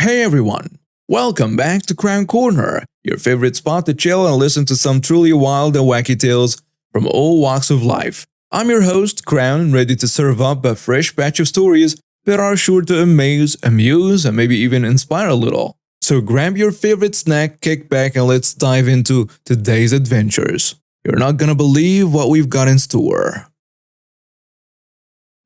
Hey everyone! Welcome back to K-Korner, your favorite spot to chill and listen to some truly wild and wacky tales from all walks of life. I'm your host, Crown, ready to serve up a fresh batch of stories that are sure to amaze, amuse, and maybe even inspire a little. So grab your favorite snack, kick back, and let's dive into today's adventures. You're not gonna believe what we've got in store.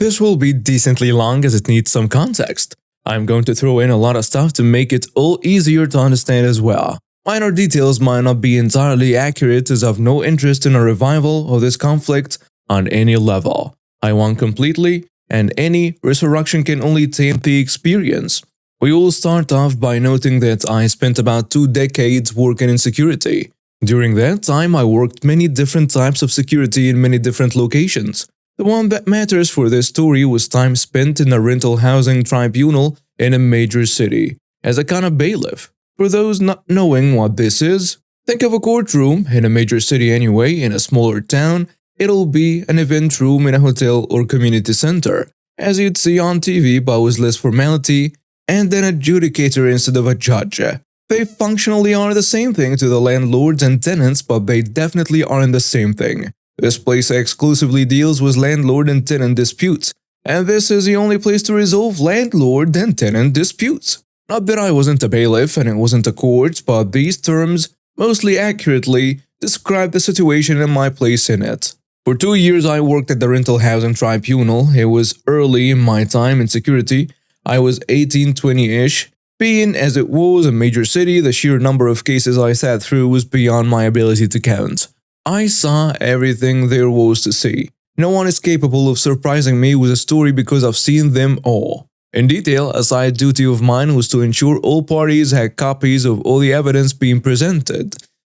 This will be decently long as it needs some context. I'm going to throw in a lot of stuff to make it all easier to understand as well. Minor details might not be entirely accurate as I've no interest in a revival of this conflict on any level. I won completely, and any resurrection can only taint the experience. We will start off by noting that I spent about 2 decades working in security. During that time, I worked many different types of security in many different locations. The one that matters for this story was time spent in a rental housing tribunal in a major city, as a kind of bailiff. For those not knowing what this is, think of a courtroom in a major city anyway. In a smaller town, it'll be an event room in a hotel or community center, as you'd see on TV but with less formality, and an adjudicator instead of a judge. They functionally are the same thing to the landlords and tenants, but they definitely aren't the same thing. This place exclusively deals with landlord and tenant disputes, and this is the only place to resolve landlord and tenant disputes. Not that I wasn't a bailiff and it wasn't a court, but these terms mostly accurately describe the situation and my place in it. For 2 years I worked at the rental housing tribunal. It was early in my time in security. I was 18-20-ish. Being as it was a major city, the sheer number of cases I sat through was beyond my ability to count. I saw everything there was to see. No one is capable of surprising me with a story because I've seen them all. In detail, a side duty of mine was to ensure all parties had copies of all the evidence being presented.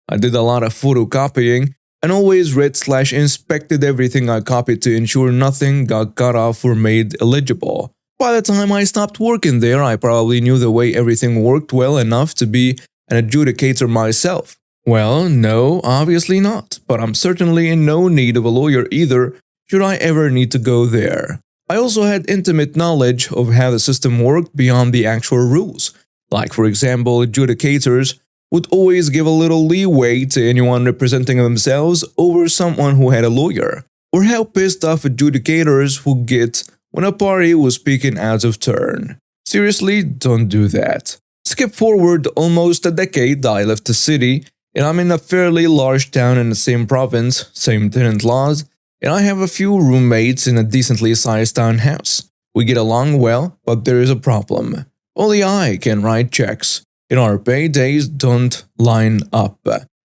I did a lot of photocopying and always read/inspected everything I copied to ensure nothing got cut off or made illegible. By the time I stopped working there, I probably knew the way everything worked well enough to be an adjudicator myself. Well, no, obviously not, but I'm certainly in no need of a lawyer either, should I ever need to go there. I also had intimate knowledge of how the system worked beyond the actual rules. Like, for example, adjudicators would always give a little leeway to anyone representing themselves over someone who had a lawyer, or how pissed off adjudicators would get when a party was speaking out of turn. Seriously, don't do that. Skip forward almost a decade, I left the city, and I'm in a fairly large town in the same province, same tenant laws, and I have a few roommates in a decently sized townhouse. We get along well, but there is a problem. Only I can write checks, and our paydays don't line up.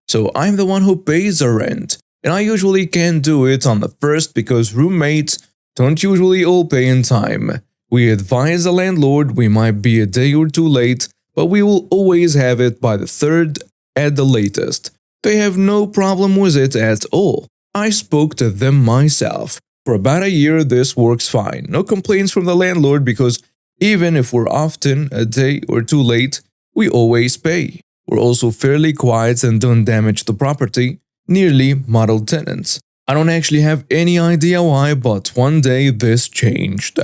So I'm the one who pays the rent, and I usually can't do it on the first because roommates don't usually all pay in time. We advise the landlord we might be a day or two late, but we will always have it by the third at the latest. They have no problem with it at all. I spoke to them myself. For about a year this works fine. No complaints from the landlord because even if we're often a day or two late, we always pay. We're also fairly quiet and don't damage the property, nearly model tenants. I don't actually have any idea why, but one day this changed.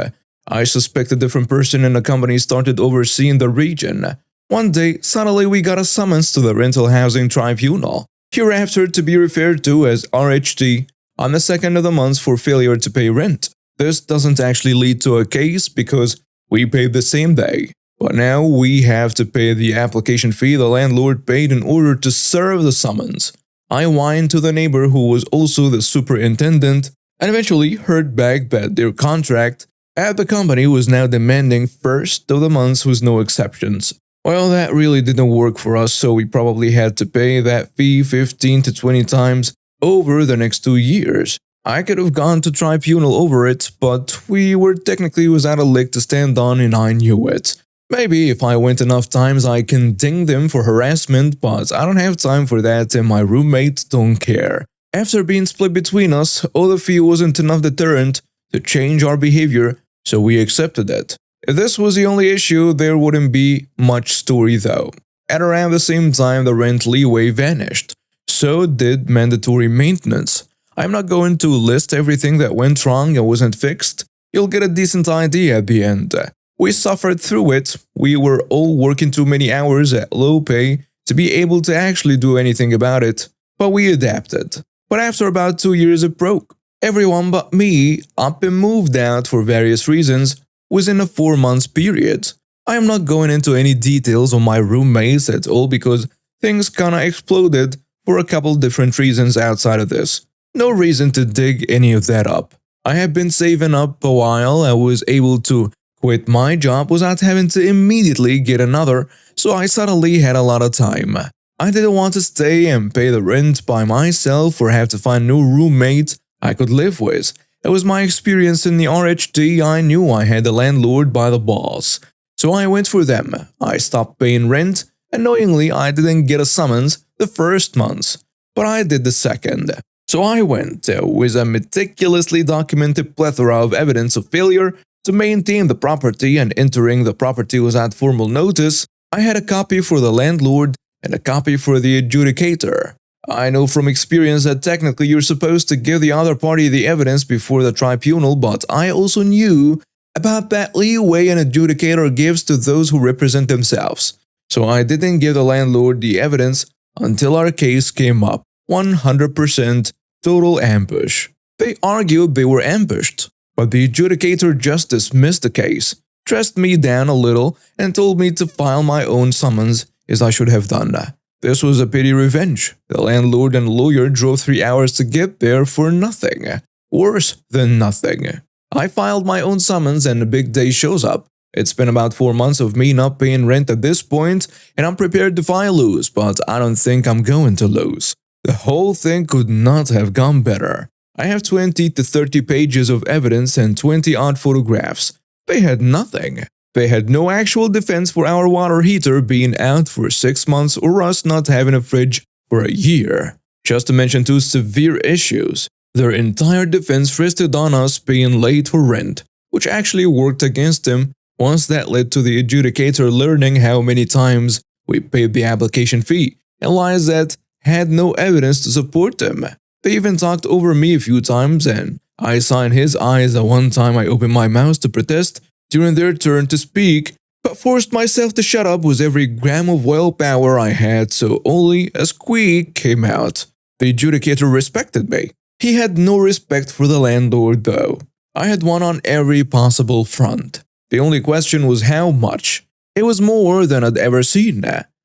I suspect a different person in the company started overseeing the region. One day, suddenly we got a summons to the rental housing tribunal, hereafter to be referred to as RHT, on the 2nd of the month for failure to pay rent. This doesn't actually lead to a case because we paid the same day, but now we have to pay the application fee the landlord paid in order to serve the summons. I whined to the neighbor who was also the superintendent and eventually heard back that their contract at the company was now demanding first of the month with no exceptions. Well, that really didn't work for us, so we probably had to pay that fee 15 to 20 times over the next 2 years. I could have gone to tribunal over it, but we were technically without a leg to stand on and I knew it. Maybe if I went enough times I can ding them for harassment, but I don't have time for that and my roommates don't care. After being split between us, all the fee wasn't enough deterrent to change our behavior, so we accepted it. If this was the only issue, there wouldn't be much story though. At around the same time, the rent leeway vanished. So did mandatory maintenance. I'm not going to list everything that went wrong and wasn't fixed. You'll get a decent idea at the end. We suffered through it. We were all working too many hours at low pay to be able to actually do anything about it, but we adapted. But after about 2 years it broke. Everyone but me up and moved out for various reasons within a 4 month period. I am not going into any details on my roommates at all because things kinda exploded for a couple different reasons outside of this. No reason to dig any of that up. I had been saving up a while. I was able to quit my job without having to immediately get another, so I suddenly had a lot of time. I didn't want to stay and pay the rent by myself or have to find new roommates I could live with. It was my experience in the RHD. I knew I had the landlord by the balls. So I went for them. I stopped paying rent. Annoyingly, I didn't get a summons the first month, but I did the second. So I went with a meticulously documented plethora of evidence of failure to maintain the property and entering the property without formal notice. I had a copy for the landlord and a copy for the adjudicator. I know from experience that technically you're supposed to give the other party the evidence before the tribunal, but I also knew about that leeway an adjudicator gives to those who represent themselves. So I didn't give the landlord the evidence until our case came up. 100% total ambush. They argued they were ambushed, but the adjudicator just dismissed the case, dressed me down a little, and told me to file my own summons as I should have done. This was a pity revenge. The landlord and lawyer drove 3 hours to get there for nothing. Worse than nothing. I filed my own summons and the big day shows up. It's been about 4 months of me not paying rent at this point, and I'm prepared to file lose, but I don't think I'm going to lose. The whole thing could not have gone better. I have 20 to 30 pages of evidence and 20 odd photographs. They had nothing. They had no actual defense for our water heater being out for 6 months or us not having a fridge for a year. Just to mention 2 severe issues. Their entire defense rested on us being late for rent, which actually worked against them once that led to the adjudicator learning how many times we paid the application fee, and lies that had no evidence to support them. They even talked over me a few times, and I saw in his eyes that one time I opened my mouth to protest during their turn to speak, but forced myself to shut up with every gram of willpower I had, so only a squeak came out. The adjudicator respected me. He had no respect for the landlord though. I had won on every possible front. The only question was how much. It was more than I'd ever seen.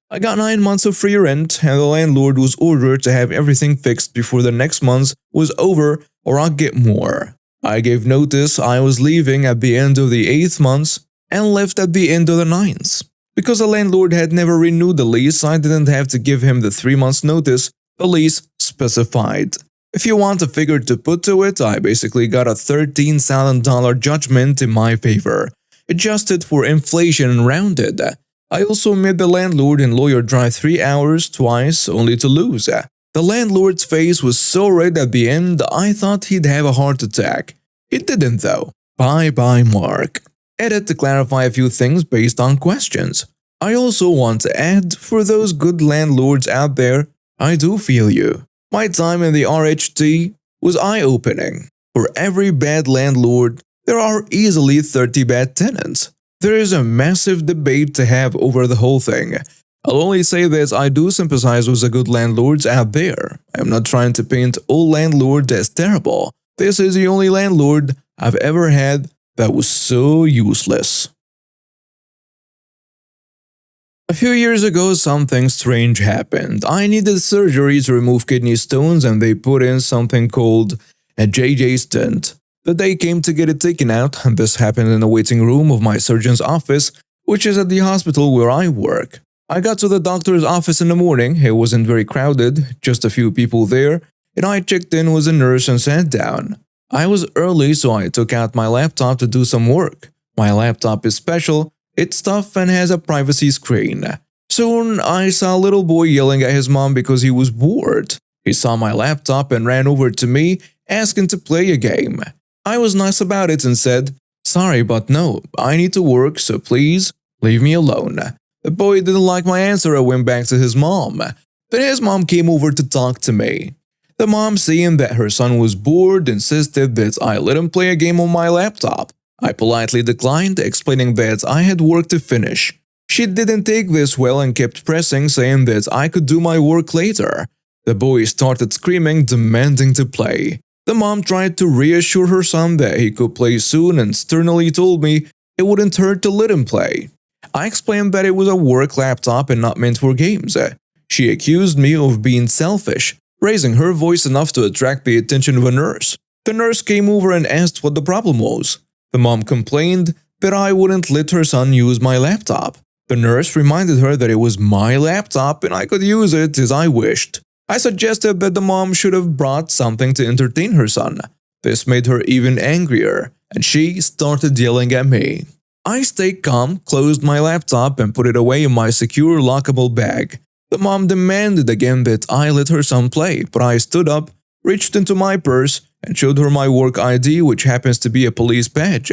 I got 9 months of free rent, and the landlord was ordered to have everything fixed before the next month was over or I'd get more. I gave notice I was leaving at the end of the 8th month and left at the end of the 9th. Because the landlord had never renewed the lease, I didn't have to give him the 3 months notice the lease specified. If you want a figure to put to it, I basically got a $13,000 judgment in my favor, adjusted for inflation and rounded. I also made the landlord and lawyer drive 3 hours twice only to lose. The landlord's face was so red at the end I thought he'd have a heart attack. He didn't though. Bye bye Mark. Edit to clarify a few things based on questions. I also want to add, for those good landlords out there, I do feel you. My time in the RHT was eye-opening. For every bad landlord, there are easily 30 bad tenants. There is a massive debate to have over the whole thing. I'll only say this, I do sympathize with the good landlords out there. I'm not trying to paint all landlords as terrible. This is the only landlord I've ever had that was so useless. A few years ago, something strange happened. I needed surgery to remove kidney stones and they put in something called a JJ stent. The day came to get it taken out, and this happened in the waiting room of my surgeon's office, which is at the hospital where I work. I got to the doctor's office in the morning. It wasn't very crowded, just a few people there, and I checked in with a nurse and sat down. I was early, so I took out my laptop to do some work. My laptop is special. It's tough and has a privacy screen. Soon, I saw a little boy yelling at his mom because he was bored. He saw my laptop and ran over to me, asking to play a game. I was nice about it and said, "Sorry, but no, I need to work, so please, leave me alone." The boy didn't like my answer and went back to his mom. Then his mom came over to talk to me. The mom, seeing that her son was bored, insisted that I let him play a game on my laptop. I politely declined, explaining that I had work to finish. She didn't take this well and kept pressing, saying that I could do my work later. The boy started screaming, demanding to play. The mom tried to reassure her son that he could play soon and sternly told me it wouldn't hurt to let him play. I explained that it was a work laptop and not meant for games. She accused me of being selfish, raising her voice enough to attract the attention of a nurse. The nurse came over and asked what the problem was. The mom complained that I wouldn't let her son use my laptop. The nurse reminded her that it was my laptop and I could use it as I wished. I suggested that the mom should have brought something to entertain her son. This made her even angrier, and she started yelling at me. I stayed calm, closed my laptop, and put it away in my secure lockable bag. The mom demanded again that I let her son play, but I stood up, reached into my purse, and showed her my work ID, which happens to be a police badge.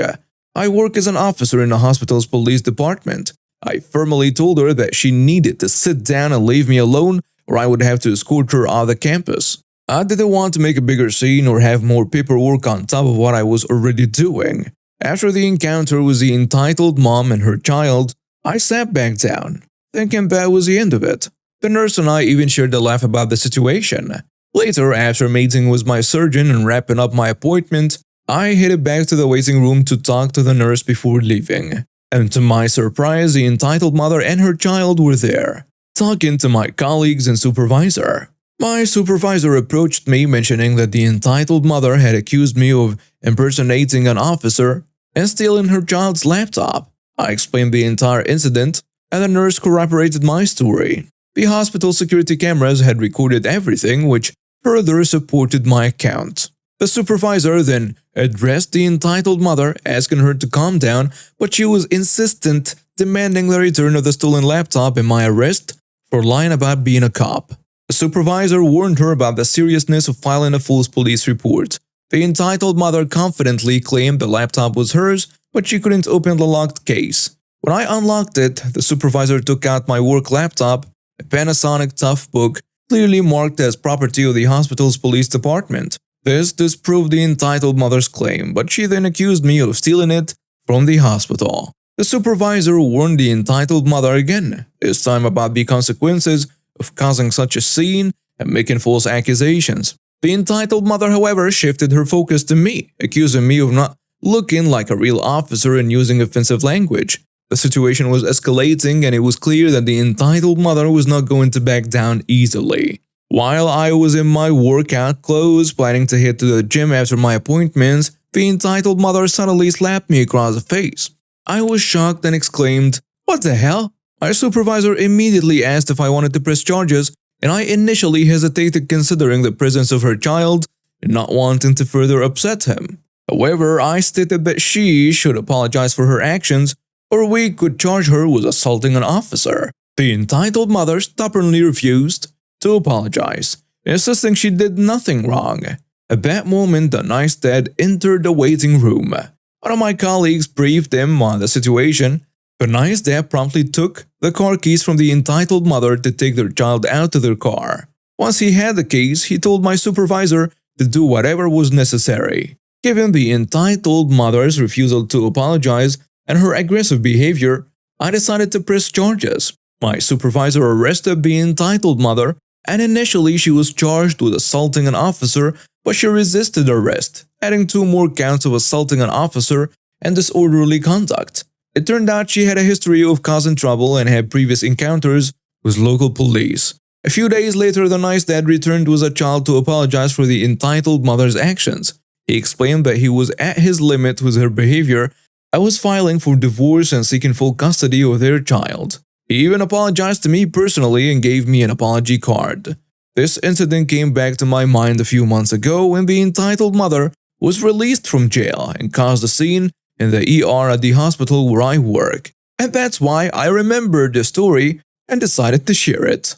I work as an officer in the hospital's police department. I firmly told her that she needed to sit down and leave me alone, or I would have to escort her out of the campus. I didn't want to make a bigger scene or have more paperwork on top of what I was already doing. After the encounter with the entitled mom and her child, I sat back down, thinking that was the end of it. The nurse and I even shared a laugh about the situation. Later, after meeting with my surgeon and wrapping up my appointment, I headed back to the waiting room to talk to the nurse before leaving. And to my surprise, the entitled mother and her child were there, talking to my colleagues and supervisor. My supervisor approached me, mentioning that the entitled mother had accused me of impersonating an officer and stealing her child's laptop. I explained the entire incident, and the nurse corroborated my story. The hospital security cameras had recorded everything, which further supported my account. The supervisor then addressed the entitled mother, asking her to calm down, but she was insistent, demanding the return of the stolen laptop and my arrest for lying about being a cop. The supervisor warned her about the seriousness of filing a false police report. The entitled mother confidently claimed the laptop was hers, but she couldn't open the locked case. When I unlocked it, the supervisor took out my work laptop, a Panasonic Toughbook, clearly marked as property of the hospital's police department. This disproved the entitled mother's claim, but she then accused me of stealing it from the hospital. The supervisor warned the entitled mother again, this time about the consequences of causing such a scene and making false accusations. The entitled mother, however, shifted her focus to me, accusing me of not looking like a real officer and using offensive language. The situation was escalating, and it was clear that the entitled mother was not going to back down easily. While I was in my workout clothes, planning to head to the gym after my appointments, the entitled mother suddenly slapped me across the face. I was shocked and exclaimed, "What the hell?" Our supervisor immediately asked if I wanted to press charges, and I initially hesitated considering the presence of her child and not wanting to further upset him. However, I stated that she should apologize for her actions, or we could charge her with assaulting an officer. The entitled mother stubbornly refused to apologize, insisting she did nothing wrong. At that moment, the nice dad entered the waiting room. One of my colleagues briefed him on the situation. The nice dad promptly took the car keys from the entitled mother to take their child out to their car. Once he had the keys, he told my supervisor to do whatever was necessary. Given the entitled mother's refusal to apologize and her aggressive behavior, I decided to press charges. My supervisor arrested the entitled mother, and initially she was charged with assaulting an officer, but she resisted arrest, adding 2 more counts of assaulting an officer and disorderly conduct. It turned out she had a history of causing trouble and had previous encounters with local police. A few days later, the nice dad returned with a child to apologize for the entitled mother's actions. He explained that he was at his limit with her behavior. I was filing for divorce and seeking full custody of their child. He even apologized to me personally and gave me an apology card. This incident came back to my mind a few months ago when the entitled mother was released from jail and caused a scene in the ER at the hospital where I work. And that's why I remembered the story and decided to share it.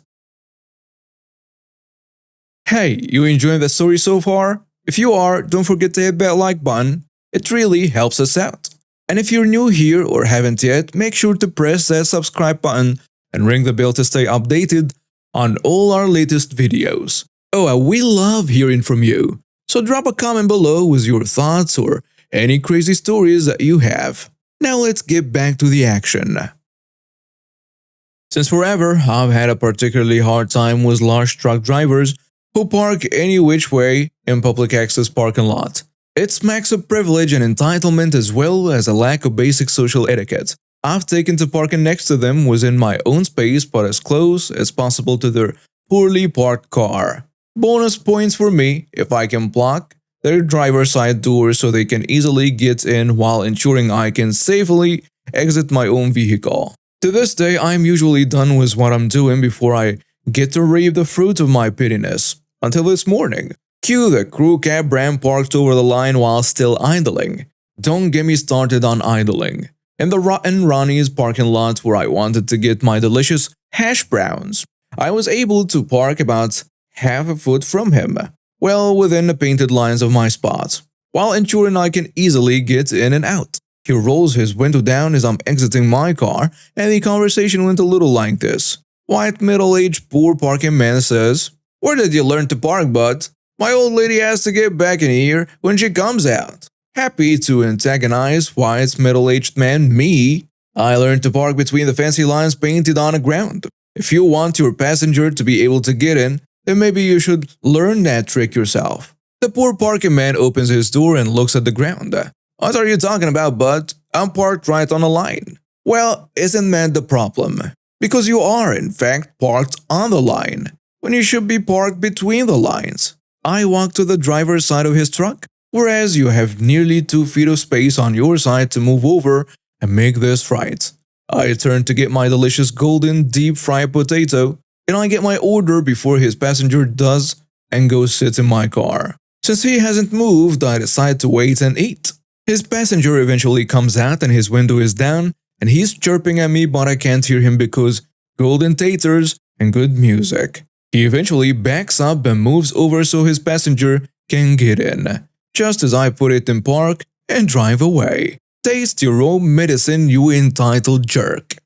Hey, you enjoying the story so far? If you are, don't forget to hit that like button. It really helps us out. And if you're new here or haven't yet, make sure to press that subscribe button and ring the bell to stay updated on all our latest videos. Oh, we love hearing from you. So drop a comment below with your thoughts or any crazy stories that you have. Now let's get back to the action. Since forever, I've had a particularly hard time with large truck drivers who park any which way in public access parking lot. It smacks of privilege and entitlement as well as a lack of basic social etiquette. I've taken to parking next to them within my own space but as close as possible to their poorly parked car. Bonus points for me if I can block their driver's side doors so they can easily get in while ensuring I can safely exit my own vehicle. To this day, I'm usually done with what I'm doing before I get to reap the fruit of my pettiness. Until this morning. Cue the crew cab brand parked over the line while still idling. Don't get me started on idling. In the Rotten Ronnie's parking lot where I wanted to get my delicious hash browns, I was able to park about half a foot from him, well within the painted lines of my spot, while ensuring I can easily get in and out. He rolls his window down as I'm exiting my car, and the conversation went a little like this. White middle-aged poor parking man says, "Where did you learn to park, bud? My old lady has to get back in here when she comes out." Happy to antagonize white middle-aged man me, I learned to park between the fancy lines painted on the ground. If you want your passenger to be able to get in, then maybe you should learn that trick yourself. The poor parking man opens his door and looks at the ground. "What are you talking about, bud? I'm parked right on the line." Well, isn't that the problem? Because you are, in fact, parked on the line, when you should be parked between the lines. I walk to the driver's side of his truck, whereas you have nearly 2 feet of space on your side to move over and make this right. I turn to get my delicious golden deep-fried potato, and I get my order before his passenger does and go sit in my car. Since he hasn't moved, I decide to wait and eat. His passenger eventually comes out and his window is down, and he's chirping at me but I can't hear him because golden taters and good music. He eventually backs up and moves over so his passenger can get in, just as I put it in park and drive away. Taste your own medicine, you entitled jerk.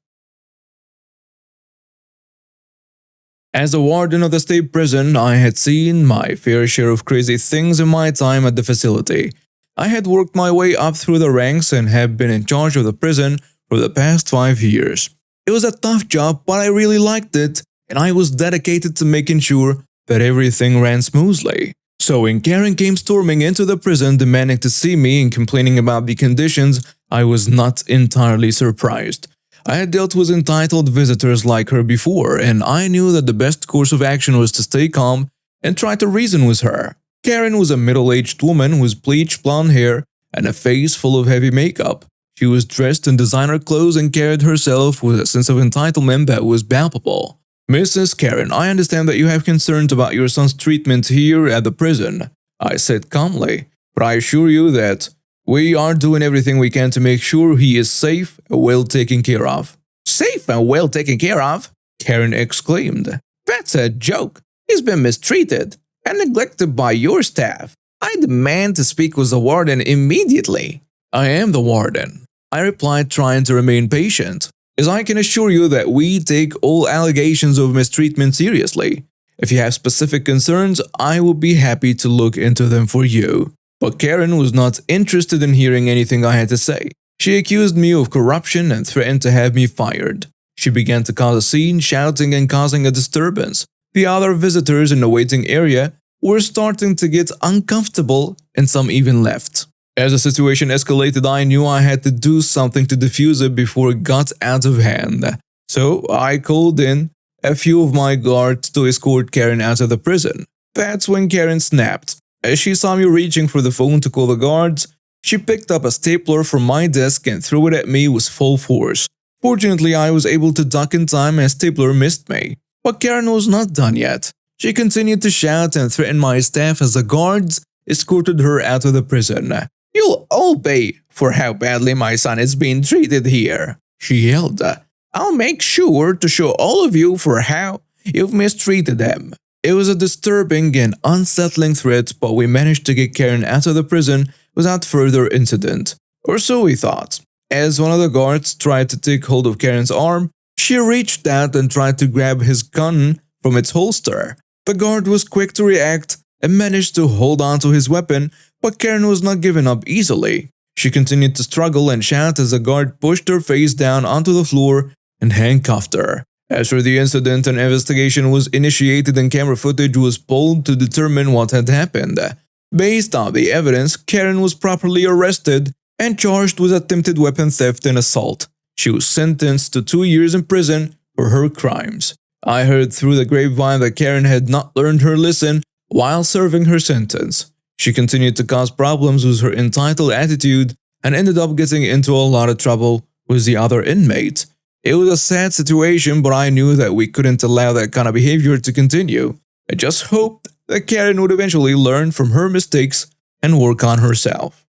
As a warden of the state prison, I had seen my fair share of crazy things in my time at the facility. I had worked my way up through the ranks and had been in charge of the prison for the past 5 years. It was a tough job, but I really liked it, and I was dedicated to making sure that everything ran smoothly. So when Karen came storming into the prison demanding to see me and complaining about the conditions, I was not entirely surprised. I had dealt with entitled visitors like her before, and I knew that the best course of action was to stay calm and try to reason with her. Karen was a middle-aged woman with bleached blonde hair and a face full of heavy makeup. She was dressed in designer clothes and carried herself with a sense of entitlement that was palpable. "Mrs. Karen, I understand that you have concerns about your son's treatment here at the prison," I said calmly, "but I assure you that we are doing everything we can to make sure he is safe and well taken care of." "Safe and well taken care of?" Karen exclaimed. "That's a joke. He's been mistreated and neglected by your staff. I demand to speak with the warden immediately." "I am the warden," I replied, trying to remain patient, "as I can assure you that we take all allegations of mistreatment seriously. If you have specific concerns, I will be happy to look into them for you." But Karen was not interested in hearing anything I had to say. She accused me of corruption and threatened to have me fired. She began to cause a scene, shouting and causing a disturbance. The other visitors in the waiting area were starting to get uncomfortable, and some even left. As the situation escalated, I knew I had to do something to defuse it before it got out of hand. So I called in a few of my guards to escort Karen out of the prison. That's when Karen snapped. As she saw me reaching for the phone to call the guards, she picked up a stapler from my desk and threw it at me with full force. Fortunately, I was able to duck in time and stapler missed me. But Karen was not done yet. She continued to shout and threaten my staff as the guards escorted her out of the prison. "You'll all pay for how badly my son is being treated here," she yelled. "I'll make sure to show all of you for how you've mistreated him." It was a disturbing and unsettling threat, but we managed to get Karen out of the prison without further incident. Or so we thought. As one of the guards tried to take hold of Karen's arm, she reached out and tried to grab his gun from its holster. The guard was quick to react and managed to hold on to his weapon, But Karen was not giving up easily. She continued to struggle and shout as a guard pushed her face down onto the floor and handcuffed her. After the incident, an investigation was initiated and camera footage was pulled to determine what had happened. Based on the evidence, Karen was properly arrested and charged with attempted weapon theft and assault. She was sentenced to 2 years in prison for her crimes. I heard through the grapevine that Karen had not learned her lesson while serving her sentence. She continued to cause problems with her entitled attitude and ended up getting into a lot of trouble with the other inmates. It was a sad situation, but I knew that we couldn't allow that kind of behavior to continue. I just hoped that Karen would eventually learn from her mistakes and work on herself.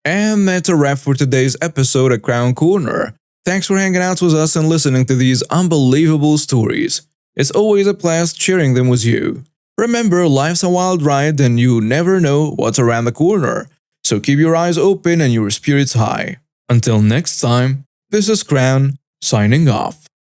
And that's a wrap for today's episode of K-Korner. Thanks for hanging out with us and listening to these unbelievable stories. It's always a blast sharing them with you. Remember, life's a wild ride and you never know what's around the corner. So keep your eyes open and your spirits high. Until next time, this is Crown, signing off.